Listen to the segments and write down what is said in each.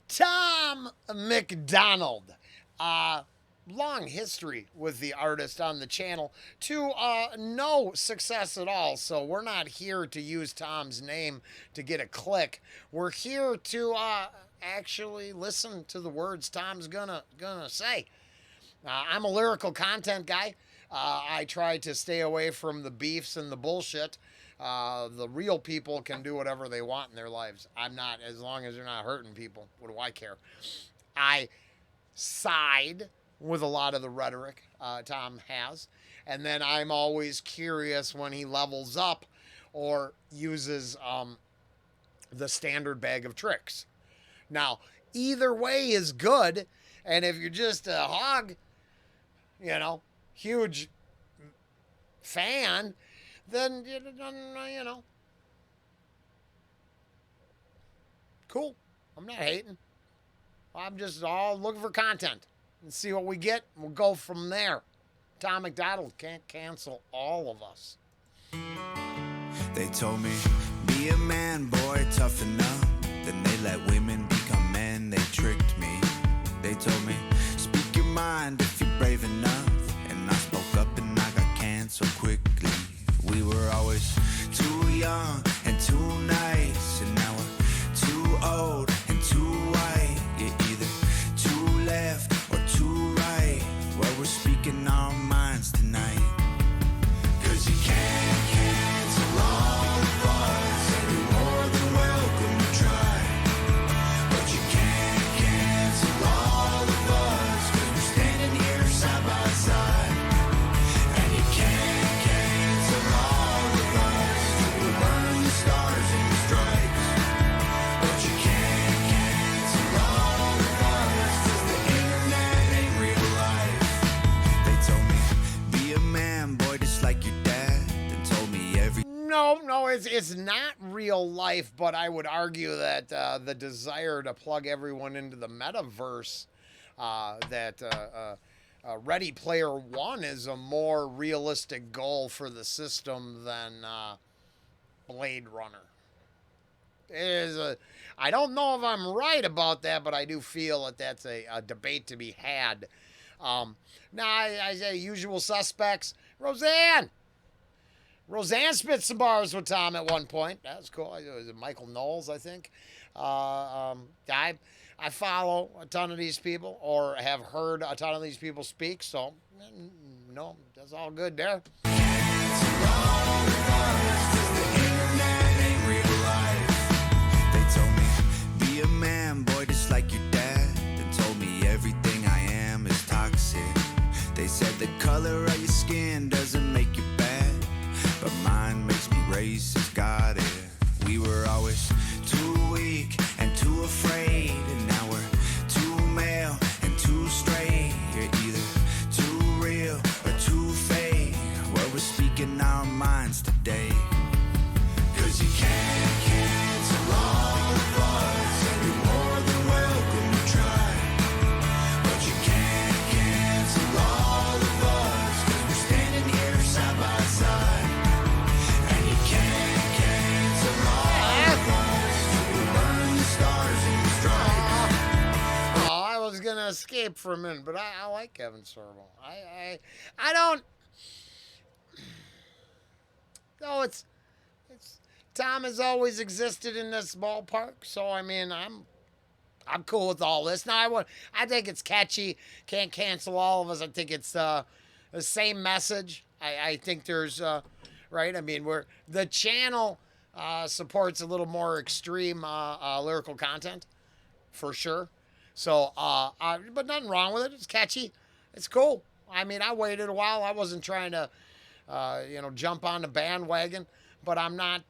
Tom MacDonald. Long history with the artist on the channel to no success at all. So we're not here to use Tom's name to get a click. We're here to actually listen to the words Tom's gonna say. I'm a lyrical content guy. I try to stay away from the beefs and the bullshit. The real people can do whatever they want in their lives. I'm not, as long as they're not hurting people. What do I care? I side with a lot of the rhetoric Tom has. And then I'm always curious when he levels up or uses the standard bag of tricks. Now, either way is good. And if you're just a hog, huge fan, then, cool. I'm not hating. I'm just all looking for content and see what we get. We'll go from there. Tom MacDonald can't cancel all of us. They told me, be a man, boy, toughen up. Then they let women become men, they tricked me. They told me, speak your mind if you're brave enough. And I spoke up and I got canceled quickly. We were always too young and too nice. And now we're too old and too white. You're either too left or too right. Well, we're speaking our minds tonight. Cause you can't cancel all of us. And you're more than welcome to try. But you can't cancel all of us. Cause we're standing here side by side. And you can't cancel all of us. We'll burn the stars and the stripes. But you can't cancel all of us. Cause the internet ain't real life. They told me, be a man, boy, just like your dad. They told me every No, it's not real life, but I would argue that the desire to plug everyone into the metaverse, Ready Player One is a more realistic goal for the system than Blade Runner. I don't know if I'm right about that, but I do feel that that's a debate to be had. Now, I say usual suspects. Roseanne spit some bars with Tom at one point. That was cool. It was Michael Knowles, I think. I follow a ton of these people or have heard a ton of these people speak, so no, that's all good there. They told me, be a man, boy, just like your dad. Then told me everything I am is toxic. They said the color of your skin doesn't make you bad, but mine makes me racist, got it. We were always too weak and too afraid, and now we're too male and too straight. You're either too real or too fake. Well, we're speaking our minds today. Cause you can't cancel all of us, and you're more than welcome to try. But you can't cancel all of us, cause we're standing here side by side. And you can't cancel all of us, we'll burn the stars and the stripes. Oh, I was gonna escape for a minute, but I like Kevin Sorbo. I don't. No, it's Tom has always existed in this ballpark, so I mean I'm cool with all this. Now I think it's catchy. Can't cancel all of us. I think it's the same message. I think there's right. I mean the channel supports a little more extreme lyrical content for sure. So but nothing wrong with it. It's catchy. It's cool. I mean I waited a while. I wasn't trying to jump on the bandwagon, but I'm not.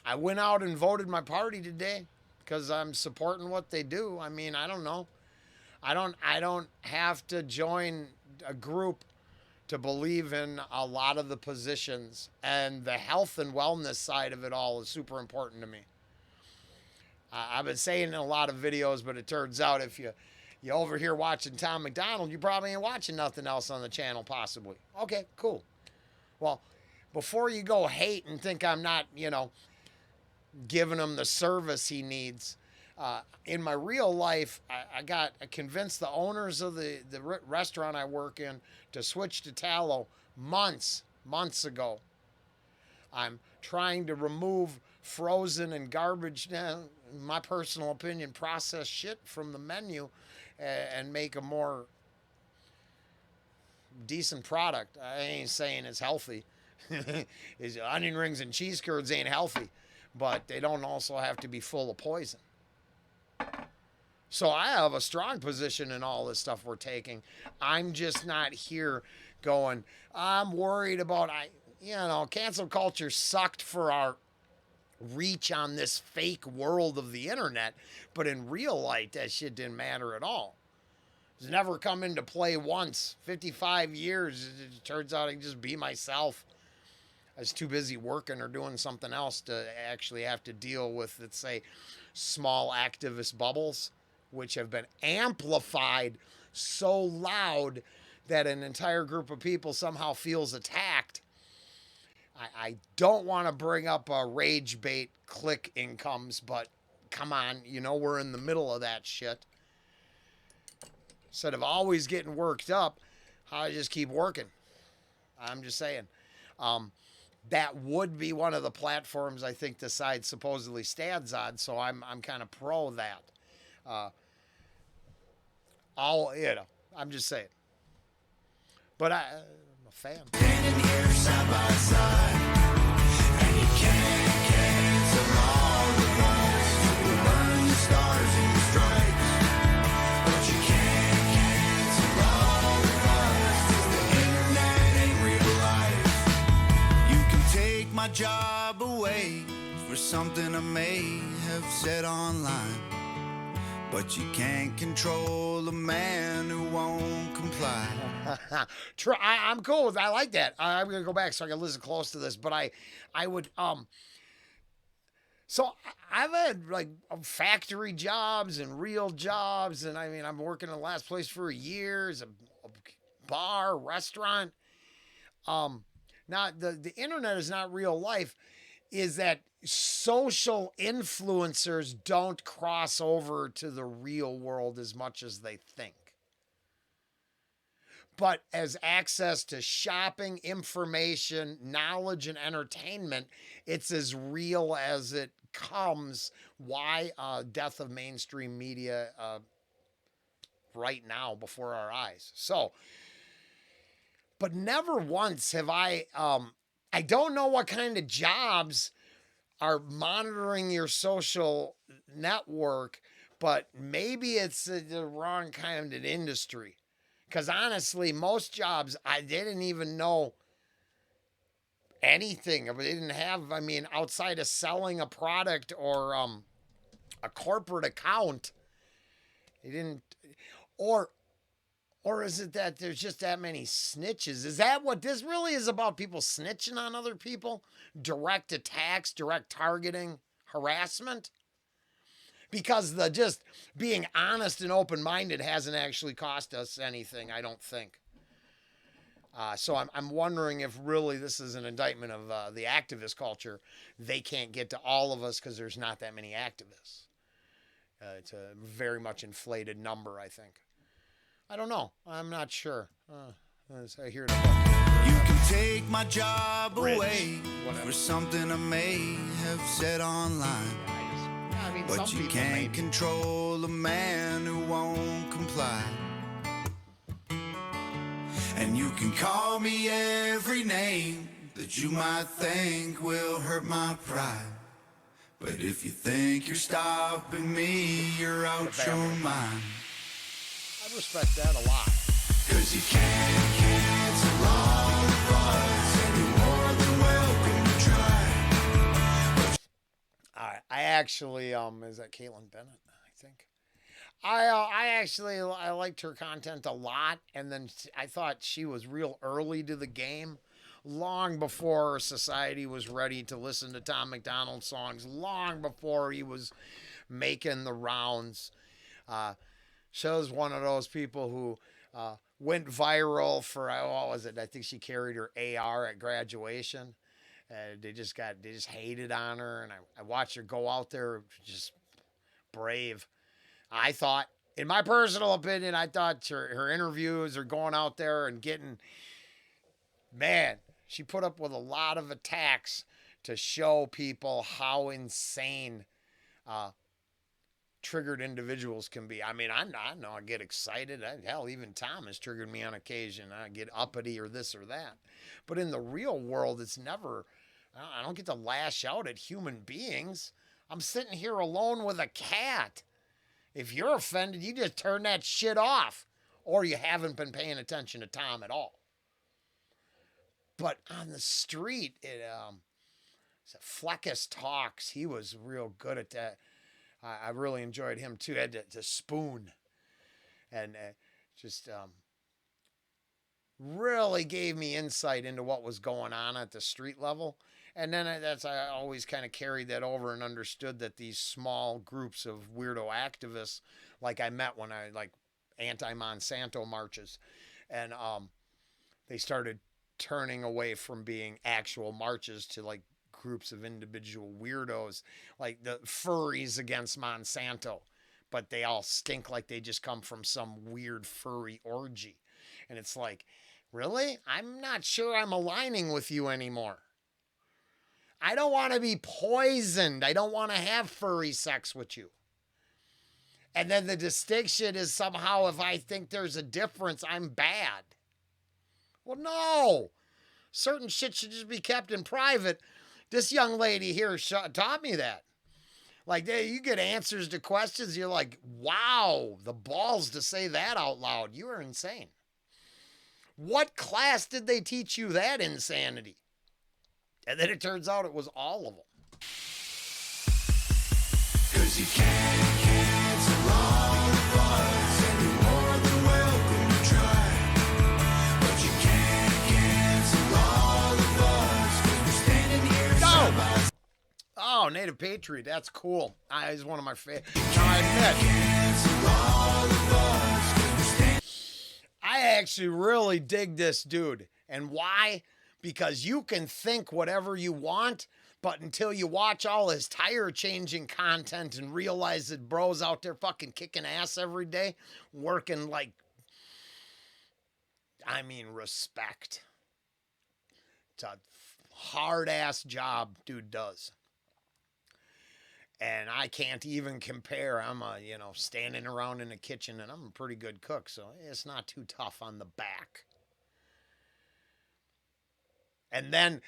I went out and voted my party today because I'm supporting what they do. I mean, I don't know. I don't have to join a group to believe in a lot of the positions, and the health and wellness side of it all is super important to me. I've been saying in a lot of videos, but it turns out if you over here watching Tom MacDonald, you probably ain't watching nothing else on the channel possibly. Okay, cool. Well, before you go hate and think I'm not, giving him the service he needs. In my real life, I convinced the owners of the restaurant I work in to switch to tallow months ago. I'm trying to remove frozen and garbage, in my personal opinion, processed shit from the menu and make a more decent product. I ain't saying it's healthy. Is onion rings and cheese curds ain't healthy, but they don't also have to be full of poison. So I have a strong position in all this stuff we're taking. I'm just not here going, I'm worried about cancel culture sucked for our reach on this fake world of the internet, but in real life that shit didn't matter at all. It's never come into play once. 55 years, it turns out I can just be myself. I was too busy working or doing something else to actually have to deal with, let's say, small activist bubbles, which have been amplified so loud that an entire group of people somehow feels attacked. I don't want to bring up rage bait click incomes, but come on, we're in the middle of that shit. Instead of always getting worked up, I just keep working. I'm just saying. That would be one of the platforms I think the side supposedly stands on, so I'm kind of pro that. Uh, I'm just saying. But I'm a fan. Standing here side by side, and you can't cancel all of us. You burn the stars and the stripes, but you can't cancel all of us. 'Cause the internet ain't real life. You can take my job away for something I may have said online, but you can't control a man who won't comply. I'm cool with. I like that. I'm gonna go back so I can listen close to this. But I would. So I've had like factory jobs and real jobs, and I mean I'm working in the last place for years, a bar, restaurant. Um, Not the internet is not real life. Is that social influencers don't cross over to the real world as much as they think, but as access to shopping, information, knowledge, and entertainment, it's as real as it comes. Why death of mainstream media right now before our eyes? So, but never once have I. I don't know what kind of jobs are monitoring your social network, but maybe it's the wrong kind of industry. Because honestly, most jobs, they didn't even know anything. They didn't have, I mean, outside of selling a product or a corporate account, they didn't. Or, or is it that there's just that many snitches? Is that what this really is about? People snitching on other people? Direct attacks, direct targeting, harassment? Because the just being honest and open minded hasn't actually cost us anything, I don't think. So I'm wondering if really this is an indictment of the activist culture. They can't get to all of us because there's not that many activists. It's a very much inflated number, I think. I don't know. I'm not sure. I hear it. You can take my job Bridge, away whatever. for something I may have said online, I mean, but some you people can't maybe. control a man who won't comply. And you can call me every name that you might think will hurt my pride, but if you think you're stopping me, you're out your mind. I respect that a lot. 'Cause you can't cancel all of us, and you're more than welcome to try. I actually is that Caitlin Bennett? I think. I liked her content a lot, and then I thought she was real early to the game, long before society was ready to listen to Tom MacDonald songs, long before he was making the rounds. She was one of those people who went viral for what was it? I think she carried her AR at graduation, They just hated on her, and I watched her go out there just brave. I thought, in my personal opinion, I thought her interviews or going out there and getting, man, she put up with a lot of attacks to show people how insane triggered individuals can be. I mean, I know I get excited. Hell, even Tom has triggered me on occasion. I get uppity or this or that. But in the real world, it's never, I don't get to lash out at human beings. I'm sitting here alone with a cat. If you're offended, you just turn that shit off. Or you haven't been paying attention to Tom at all. But on the street, Fleckus Talks, he was real good at that. I really enjoyed him too. Had to spoon, and just really gave me insight into what was going on at the street level. And then I always kind of carried that over and understood that these small groups of weirdo activists, like I met when I like anti-Monsanto marches, and they started turning away from being actual marches to like groups of individual weirdos, like the furries against Monsanto, but they all stink like they just come from some weird furry orgy. And it's like, really? I'm not sure I'm aligning with you anymore. I don't want to be poisoned. I don't want to have furry sex with you. And then the distinction is somehow if I think there's a difference, I'm bad. Well, no. Certain shit should just be kept in private. This young lady here taught me that. Like, you get answers to questions, you're like, wow, the balls to say that out loud. You are insane. What class did they teach you that insanity? And then it turns out it was all of them. 'Cause you can't cancel all of us, and you're more than welcome to try. But you can't cancel all of us, 'cause we're standing here side by side. Oh, Native Patriot, that's cool. He's one of my favorites. I actually really dig this dude. And why? Because you can think whatever you want, but until you watch all his tire changing content and realize that bro's out there fucking kicking ass every day, working like, I mean, respect. It's a hard ass job dude does. And I can't even compare. I'm standing around in the kitchen, and I'm a pretty good cook, so it's not too tough on the back. And then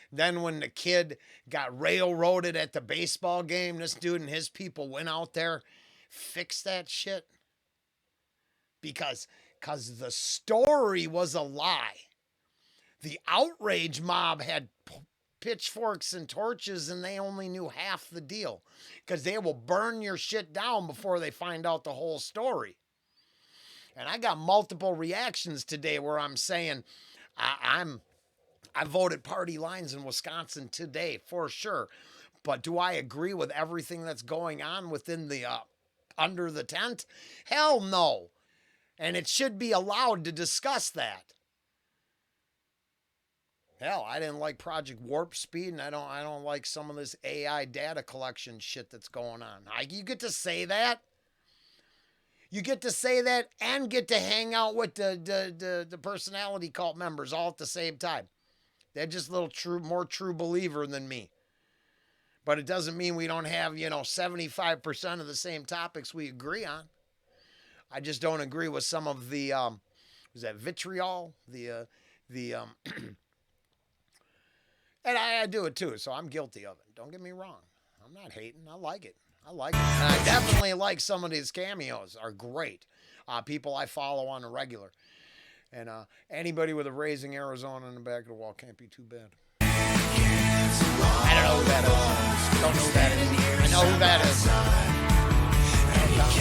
when the kid got railroaded at the baseball game, this dude and his people went out there, fixed that shit. Because the story was a lie. The outrage mob had pitchforks and torches, and they only knew half the deal. Because they will burn your shit down before they find out the whole story. And I got multiple reactions today where I'm saying, I voted party lines in Wisconsin today, for sure. But do I agree with everything that's going on within the, under the tent? Hell no. And it should be allowed to discuss that. Hell, I didn't like Project Warp Speed, and I don't like some of this AI data collection shit that's going on. You get to say that. You get to say that and get to hang out with the personality cult members all at the same time. They're just a little more true believer than me. But it doesn't mean we don't have, 75% of the same topics we agree on. I just don't agree with some of the, was that vitriol? And I do it too, so I'm guilty of it. Don't get me wrong. I'm not hating. I like it. And I definitely like some of these cameos. Are great. People I follow on a regular. And anybody with a Raising Arizona in the back of the wall can't be too bad. I don't know who that is. Don't know who that is. I know who that is. Don't know who that is.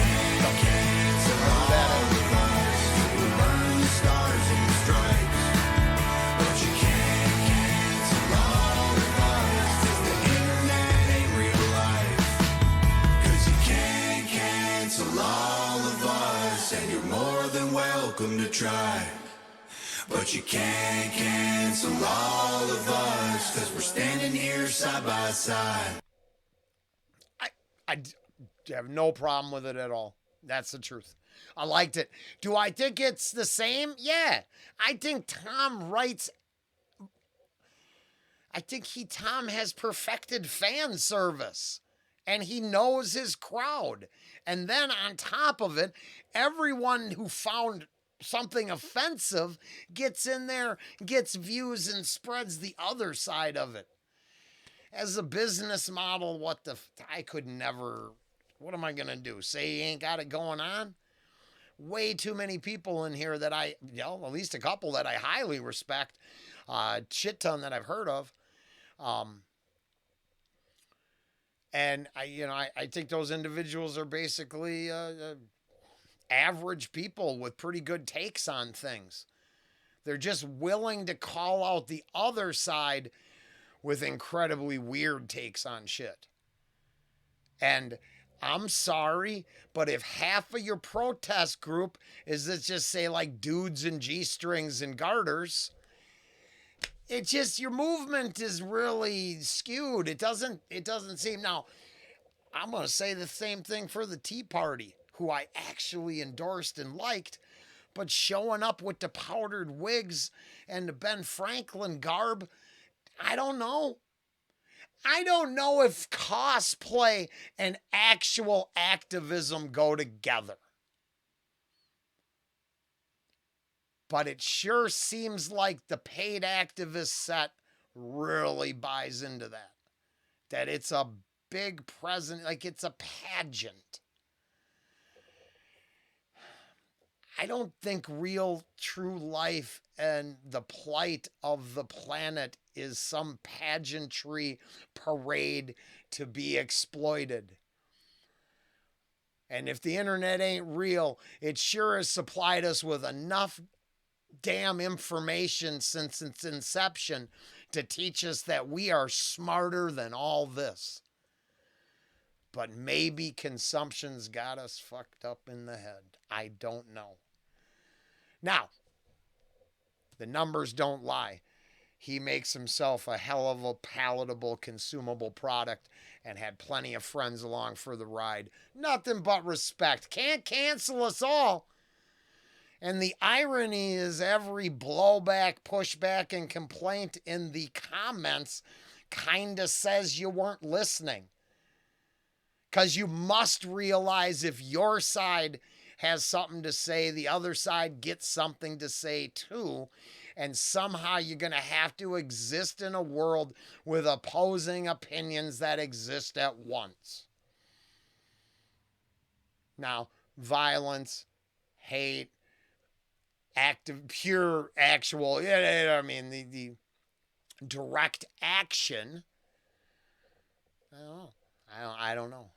All of us, and you're more than welcome to try. But you can't cancel all of us, 'cause we're standing here side by side. I have no problem with it at all. That's the truth. I liked it. Do I think it's the same? Yeah. I think Tom has perfected fan service, and he knows his crowd. And then on top of it, everyone who found something offensive gets in there, gets views, and spreads the other side of it. As a business model, I could never, what am I going to do? Say he ain't got it going on? Way too many people in here that at least a couple that I highly respect, shit ton that I've heard of. And I think those individuals are basically average people with pretty good takes on things. They're just willing to call out the other side with incredibly weird takes on shit. And I'm sorry, but if half of your protest group is, let's just say, like dudes in G-strings and garters, it just, your movement is really skewed. It doesn't seem. Now, I'm going to say the same thing for the Tea Party, who I actually endorsed and liked, but showing up with the powdered wigs and the Ben Franklin garb, I don't know. I don't know if cosplay and actual activism go together. But it sure seems like the paid activist set really buys into that. That it's a big present, like it's a pageant. I don't think real, true life and the plight of the planet is some pageantry parade to be exploited. And if the internet ain't real, it sure has supplied us with enough damn information since its inception to teach us that we are smarter than all this. But maybe consumption's got us fucked up in the head. I don't know. Now, the numbers don't lie. He makes himself a hell of a palatable, consumable product and had plenty of friends along for the ride. Nothing but respect. Can't cancel us all. And the irony is every blowback, pushback, and complaint in the comments kind of says you weren't listening. Because you must realize if your side has something to say, the other side gets something to say too. And somehow you're going to have to exist in a world with opposing opinions that exist at once. Now, violence, hate, pure actual, the direct action, I don't know.